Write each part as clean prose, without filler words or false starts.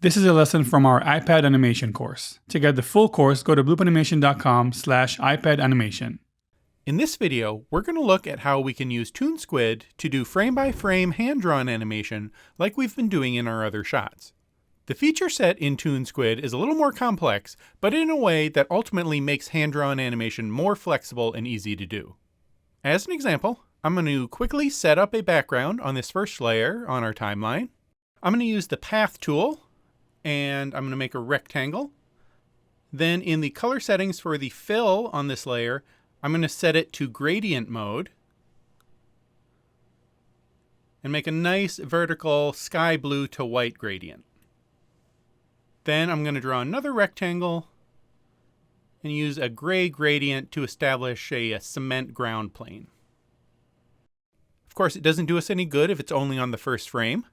This is a lesson from our iPad animation course. To get the full course, go to bloopanimation.com/iPad animation. In this video, we're going to look at how we can use ToonSquid to do frame-by-frame hand-drawn animation like we've been doing in our other shots. The feature set in ToonSquid is a little more complex, but in a way that ultimately makes hand-drawn animation more flexible and easy to do. As an example, I'm going to quickly set up a background on this first layer on our timeline. I'm going to use the Path tool, and I'm going to make a rectangle. Then in the color settings for the fill on this layer, I'm going to set it to gradient mode and make a nice vertical sky blue to white gradient. Then I'm going to draw another rectangle and use a gray gradient to establish a cement ground plane. Of course, it doesn't do us any good if it's only on the first frame.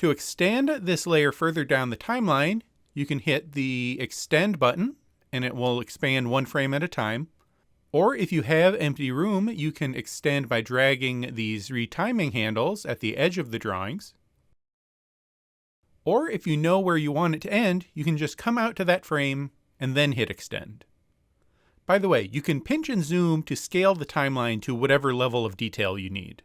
To extend this layer further down the timeline, you can hit the extend button and it will expand one frame at a time. Or if you have empty room, you can extend by dragging these retiming handles at the edge of the drawings. Or if you know where you want it to end, you can just come out to that frame and then hit extend. By the way, you can pinch and zoom to scale the timeline to whatever level of detail you need.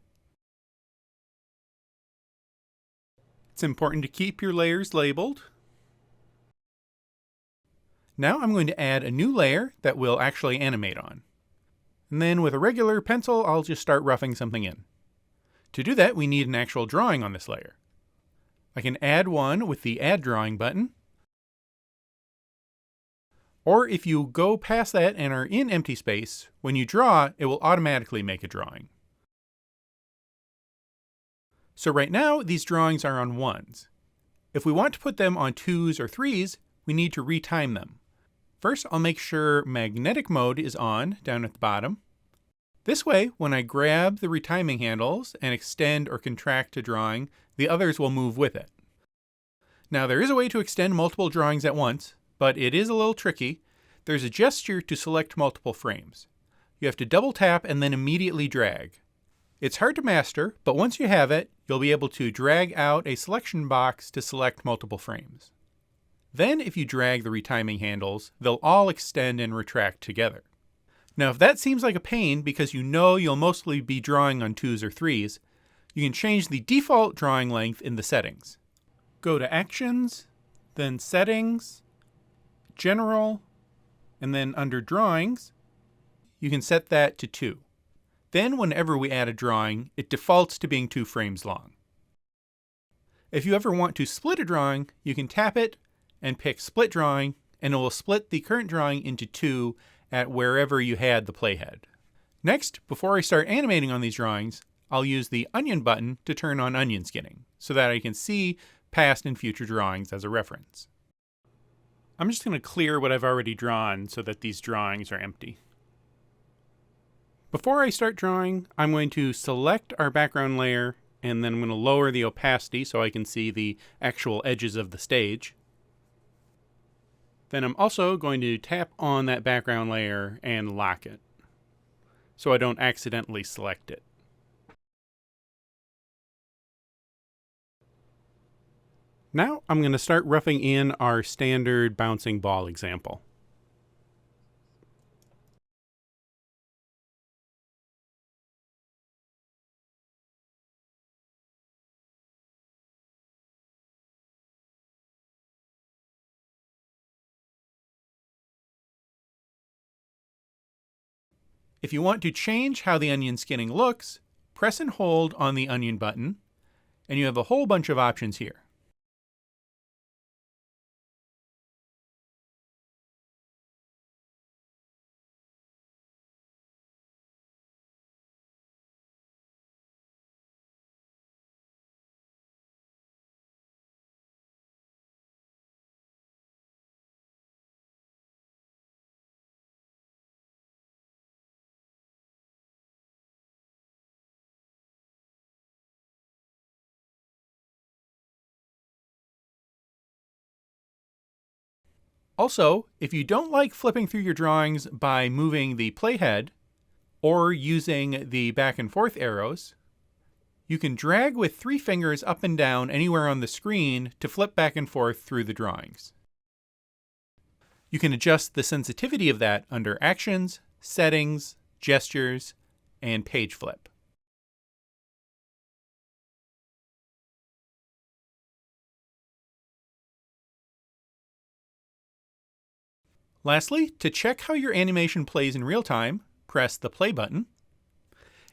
It's important to keep your layers labeled. Now I'm going to add a new layer that we'll actually animate on. And then with a regular pencil, I'll just start roughing something in. To do that, we need an actual drawing on this layer. I can add one with the Add Drawing button. Or if you go past that and are in empty space, when you draw, it will automatically make a drawing. So right now, these drawings are on 1s. If we want to put them on 2s or 3s, we need to retime them. First, I'll make sure magnetic mode is on down at the bottom. This way, when I grab the retiming handles and extend or contract a drawing, the others will move with it. Now, there is a way to extend multiple drawings at once, but it is a little tricky. There's a gesture to select multiple frames. You have to double tap and then immediately drag. It's hard to master, but once you have it, you'll be able to drag out a selection box to select multiple frames. Then if you drag the retiming handles, they'll all extend and retract together. Now if that seems like a pain because you know you'll mostly be drawing on 2s or 3s, you can change the default drawing length in the settings. Go to Actions, then Settings, General, and then under Drawings, you can set that to 2. Then whenever we add a drawing, it defaults to being 2 frames long. If you ever want to split a drawing, you can tap it and pick Split Drawing, and it will split the current drawing into 2 at wherever you had the playhead. Next, before I start animating on these drawings, I'll use the Onion button to turn on onion skinning, so that I can see past and future drawings as a reference. I'm just going to clear what I've already drawn so that these drawings are empty. Before I start drawing, I'm going to select our background layer, and then I'm going to lower the opacity so I can see the actual edges of the stage. Then I'm also going to tap on that background layer and lock it, so I don't accidentally select it. Now I'm going to start roughing in our standard bouncing ball example. If you want to change how the onion skinning looks, press and hold on the onion button, and you have a whole bunch of options here. Also, if you don't like flipping through your drawings by moving the playhead or using the back and forth arrows, You can drag with 3 fingers up and down anywhere on the screen to flip back and forth through the drawings. You can adjust the sensitivity of that under Actions, Settings, Gestures, and Page Flip. Lastly, to check how your animation plays in real time, press the play button.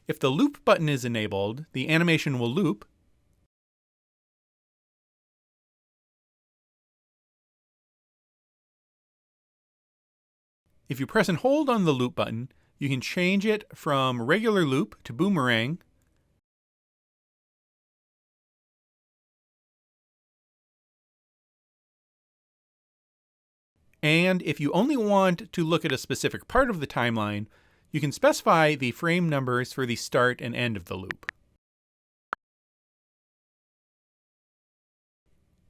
If the loop button is enabled, the animation will loop. If you press and hold on the loop button, you can change it from regular loop to boomerang. And if you only want to look at a specific part of the timeline, you can specify the frame numbers for the start and end of the loop.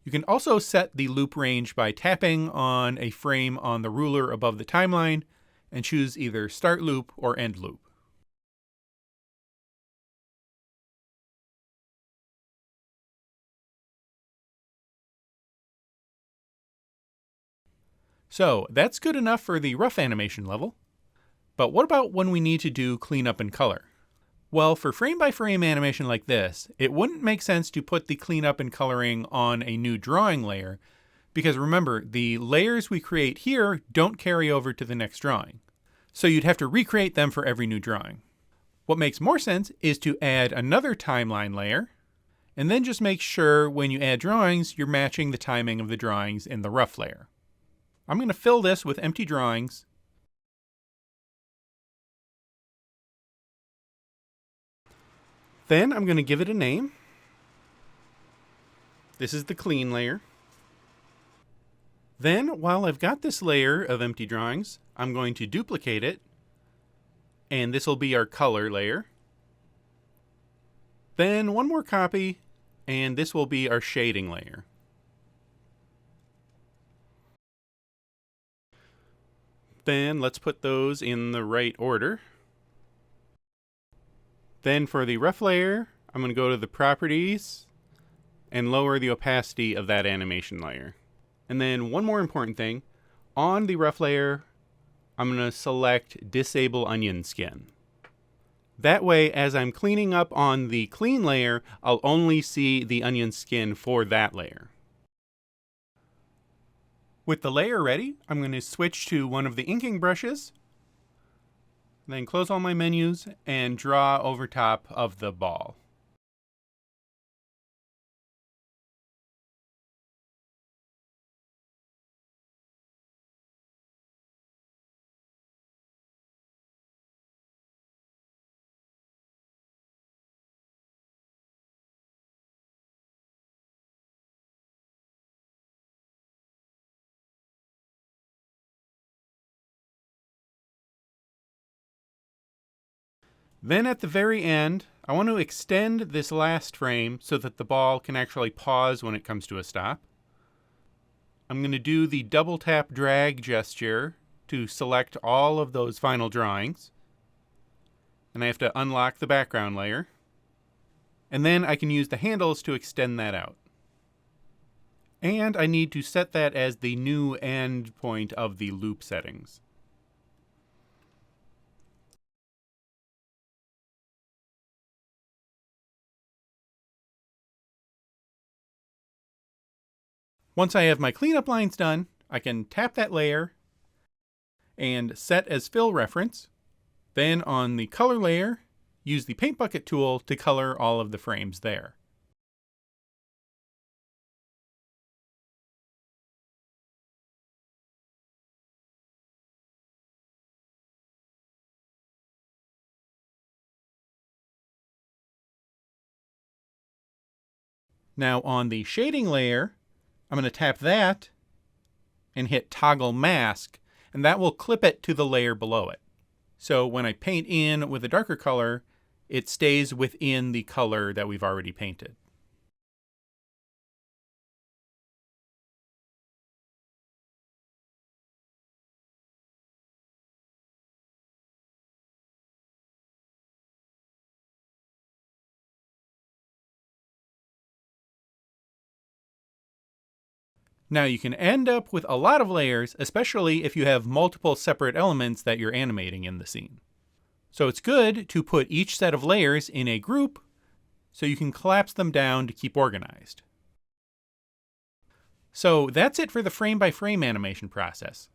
You can also set the loop range by tapping on a frame on the ruler above the timeline and choose either start loop or end loop. So that's good enough for the rough animation level. But what about when we need to do cleanup and color? Well, for frame-by-frame animation like this, it wouldn't make sense to put the cleanup and coloring on a new drawing layer, because remember, the layers we create here don't carry over to the next drawing. So you'd have to recreate them for every new drawing. What makes more sense is to add another timeline layer, and then just make sure when you add drawings, you're matching the timing of the drawings in the rough layer. I'm going to fill this with empty drawings. Then I'm going to give it a name. This is the clean layer. Then, while I've got this layer of empty drawings, I'm going to duplicate it, and this will be our color layer. Then one more copy, and this will be our shading layer. Then let's put those in the right order. Then for the rough layer, I'm going to go to the properties and lower the opacity of that animation layer. And then one more important thing, on the rough layer, I'm going to select disable onion skin. That way, as I'm cleaning up on the clean layer, I'll only see the onion skin for that layer. With the layer ready, I'm going to switch to one of the inking brushes, then close all my menus and draw over top of the ball. Then at the very end, I want to extend this last frame so that the ball can actually pause when it comes to a stop. I'm going to do the double tap drag gesture to select all of those final drawings. And I have to unlock the background layer. And then I can use the handles to extend that out. And I need to set that as the new end point of the loop settings. Once I have my cleanup lines done, I can tap that layer and set as fill reference. Then on the color layer, use the paint bucket tool to color all of the frames there. Now on the shading layer, I'm going to tap that and hit toggle mask, and that will clip it to the layer below it. So when I paint in with a darker color, it stays within the color that we've already painted. Now you can end up with a lot of layers, especially if you have multiple separate elements that you're animating in the scene. So it's good to put each set of layers in a group so you can collapse them down to keep organized. So that's it for the frame-by-frame animation process.